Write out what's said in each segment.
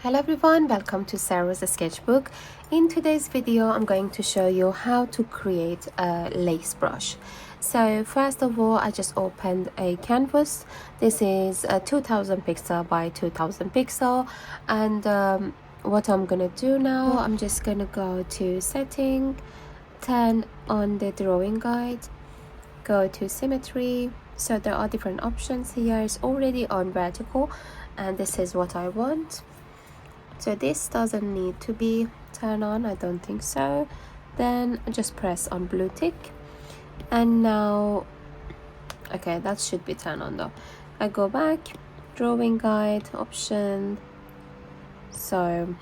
Hello everyone, welcome to Sarah's sketchbook. In today's video I'm going to show you how to create a lace brush. So first of all, I just opened a canvas. This is a 2000 pixel by 2000 pixel, and what I'm gonna do now, I'm just gonna go to setting, turn on the drawing guide, go to symmetry. So there are different options here. It's already on vertical and this is what I want. So this doesn't need to be turned on, I don't think so. Then just press on blue tick, and now okay, that should be turned on though. I go back, drawing guide option. So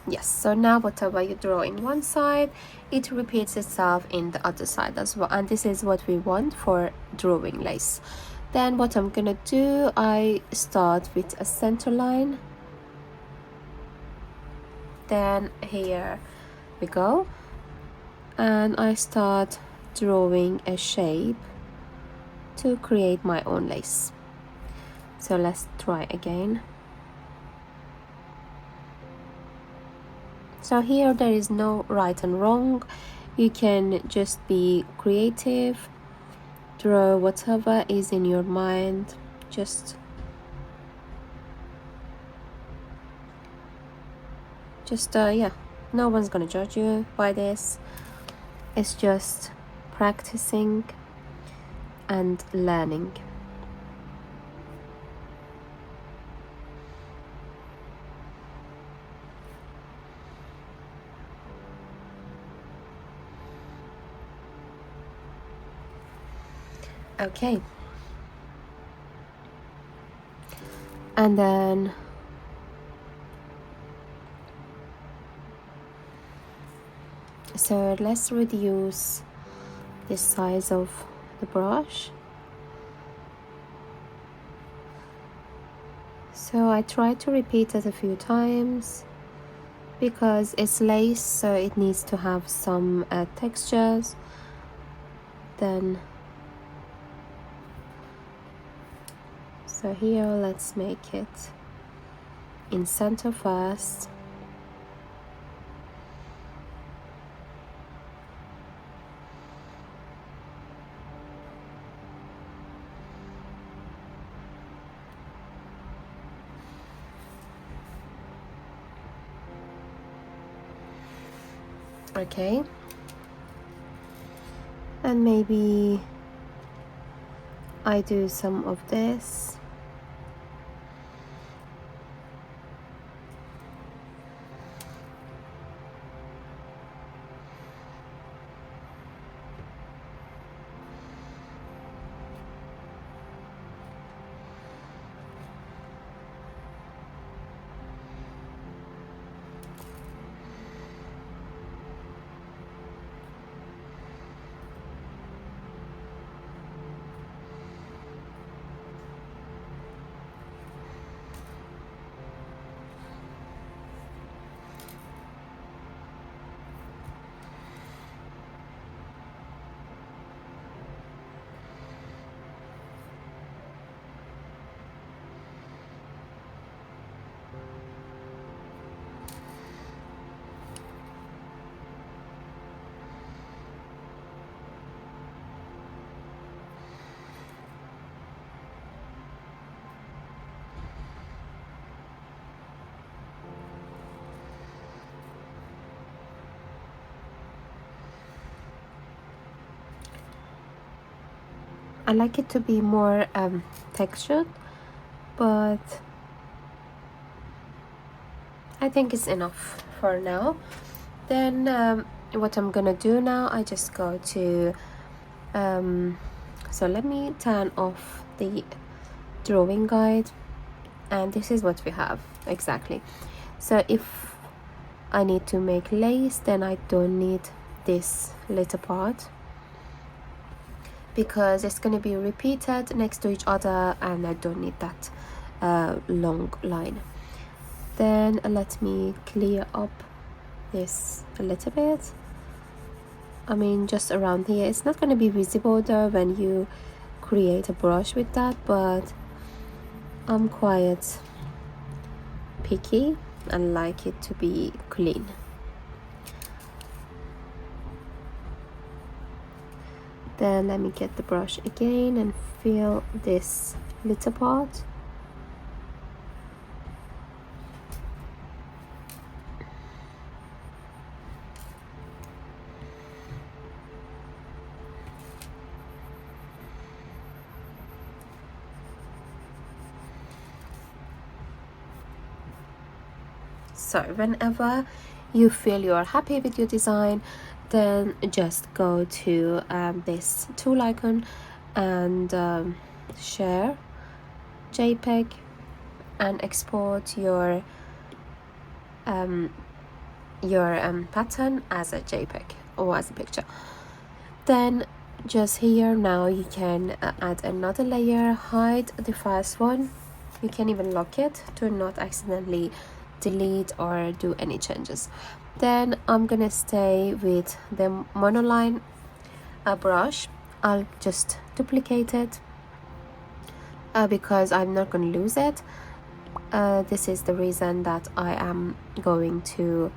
yes, so now whatever you draw in one side, it repeats itself in the other side as well, and this is what we want for drawing lace. Then what I'm gonna do, I start with a center line, then here we go, and I start drawing a shape to create my own lace. So let's try again. So here there is no right and wrong, you can just be creative, draw whatever is in your mind. Just yeah, no one's gonna judge you by this. It's just practicing and learning. Okay, and then so let's reduce the size of the brush. So I try to repeat it a few times because it's lace, so it needs to have some textures. Then so here let's make it in center first. Okay, and maybe I do some of this. I like it to be more textured, but I think it's enough for now. Then what I'm gonna do now, I just go to so let me turn off the drawing guide, and this is what we have exactly. So if I need to make lace, then I don't need this little part because it's going to be repeated next to each other and I don't need that long line. Then let me clear up this a little bit. I mean, just around here. It's not going to be visible though when you create a brush with that, but I'm quite picky and like it to be clean. Then let me get the brush again and fill this little part. So whenever you feel you're happy with your design, then just go to this tool icon and share JPEG and export your pattern as a JPEG or as a picture. Then just here now you can add another layer, hide the first one. You can even lock it to not accidentally delete or do any changes. Then I'm gonna stay with the monoline brush. I'll just duplicate it because I'm not gonna lose it. This is the reason that I am going to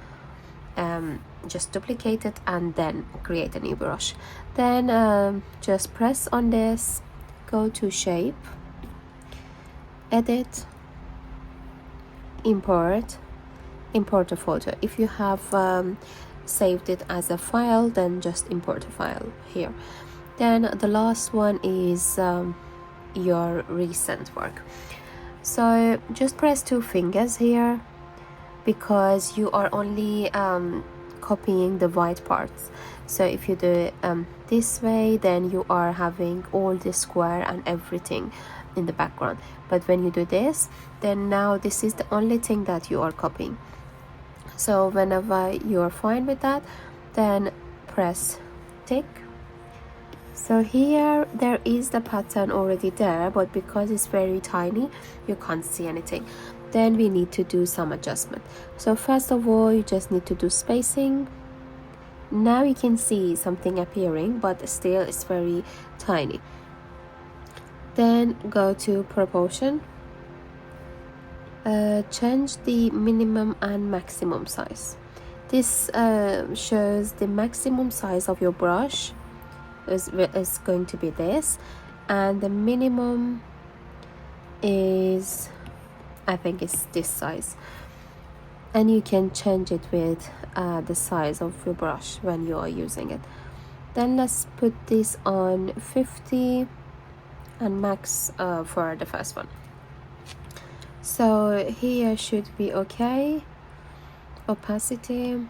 just duplicate it and then create a new brush. Then just press on this, go to shape, edit, import a photo. If you have saved it as a file, then just import a file here. Then the last one is your recent work. So just press 2 fingers here because you are only copying the white parts. So if you do it this way, then you are having all the square and everything in the background. But when you do this, then now this is the only thing that you are copying. So whenever you're fine with that, then press tick. So here there is the pattern already there, but because it's very tiny, you can't see anything. Then we need to do some adjustment. So first of all, you just need to do spacing. Now you can see something appearing, but still it's very tiny. Then go to proportion, change the minimum and maximum size. This shows the maximum size of your brush is going to be this, and the minimum is, I think it's this size, and you can change it with the size of your brush when you are using it. Then let's put this on 50 and max for the first one. So here should be okay. Opacity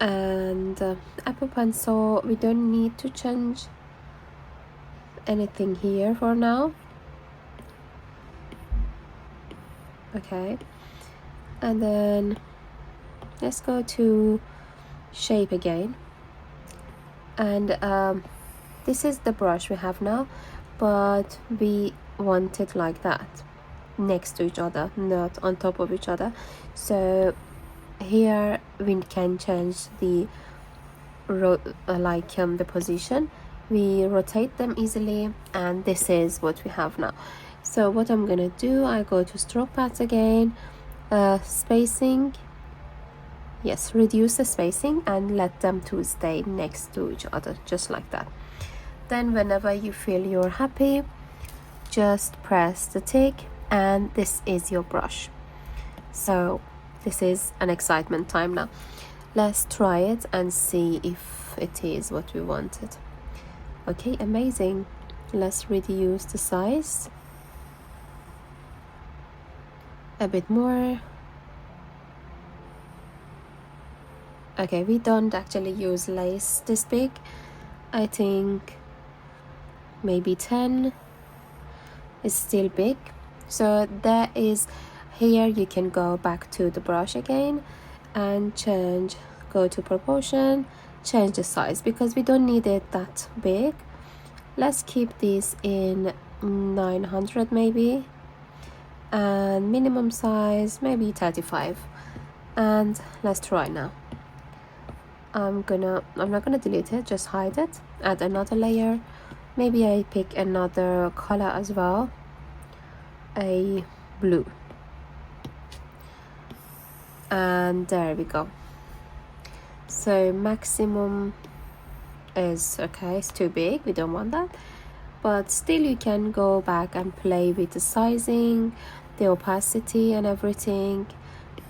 and Apple Pencil, we don't need to change anything here for now. Okay, and then let's go to shape again, and this is the brush we have now, but we want it like that, next to each other, not on top of each other. So here we can change the the position. We rotate them easily, and this is what we have now. So what I'm gonna do, I go to stroke paths again, spacing, yes, reduce the spacing and let them two stay next to each other, just like that. Then whenever you feel you're happy, just press the tick, and this is your brush. So this is an excitement time now. Let's try it and see if it is what we wanted. Okay, amazing. Let's reduce the size a bit more. Okay, we don't actually use lace this big. I think maybe 10 is still big. So that is, here you can go back to the brush again and change, go to proportion, change the size because we don't need it that big. Let's keep this in 900 maybe, and minimum size maybe 35, and let's try now. I'm not gonna delete it, just hide it, add another layer. Maybe I pick another color as well. a blue, and there we go. So maximum is okay, it's too big, we don't want that, but still you can go back and play with the sizing, the opacity and everything,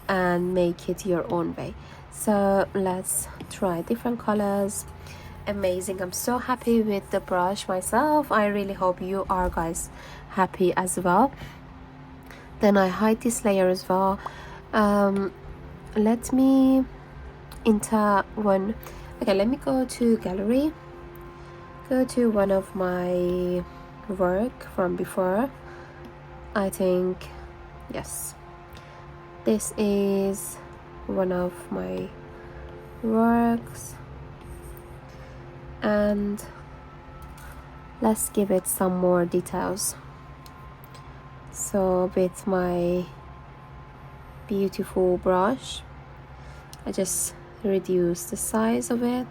and make it your own way. So let's try different colors. Amazing, I'm so happy with the brush myself. I really hope you are guys happy as well. Then I hide this layer as well. Let me enter one. Okay, let me go to gallery, go to one of my work from before. I think, yes, this is one of my works, and let's give it some more details. So with my beautiful brush, I just reduce the size of it.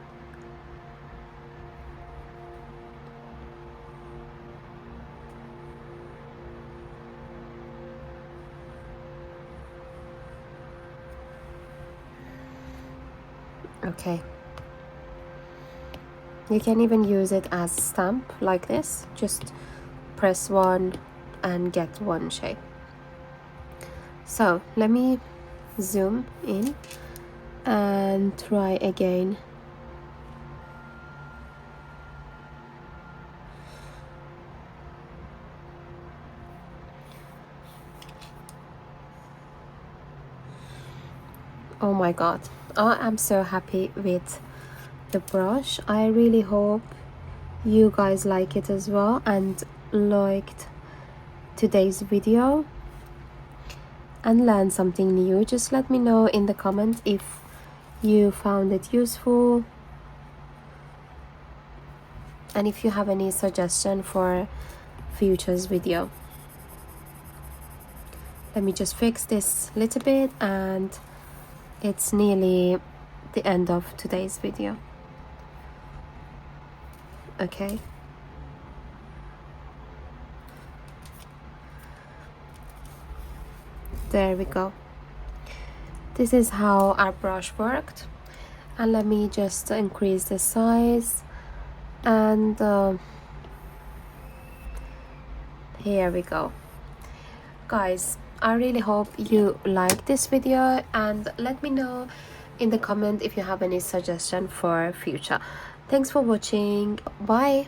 Okay, you can even use it as a stamp like this, just press one and get one shape. So let me zoom in and try again. Oh my god, I am so happy with the brush. I really hope you guys like it as well and liked today's video and learned something new. Just let me know in the comments if you found it useful, and if you have any suggestion for future's video. Let me just fix this little bit, and it's nearly the end of today's video. Okay, there we go. This is how our brush worked, and let me just increase the size, and here we go. Guys, I really hope you like this video, and let me know in the comment if you have any suggestion for future. Thanks for watching. Bye.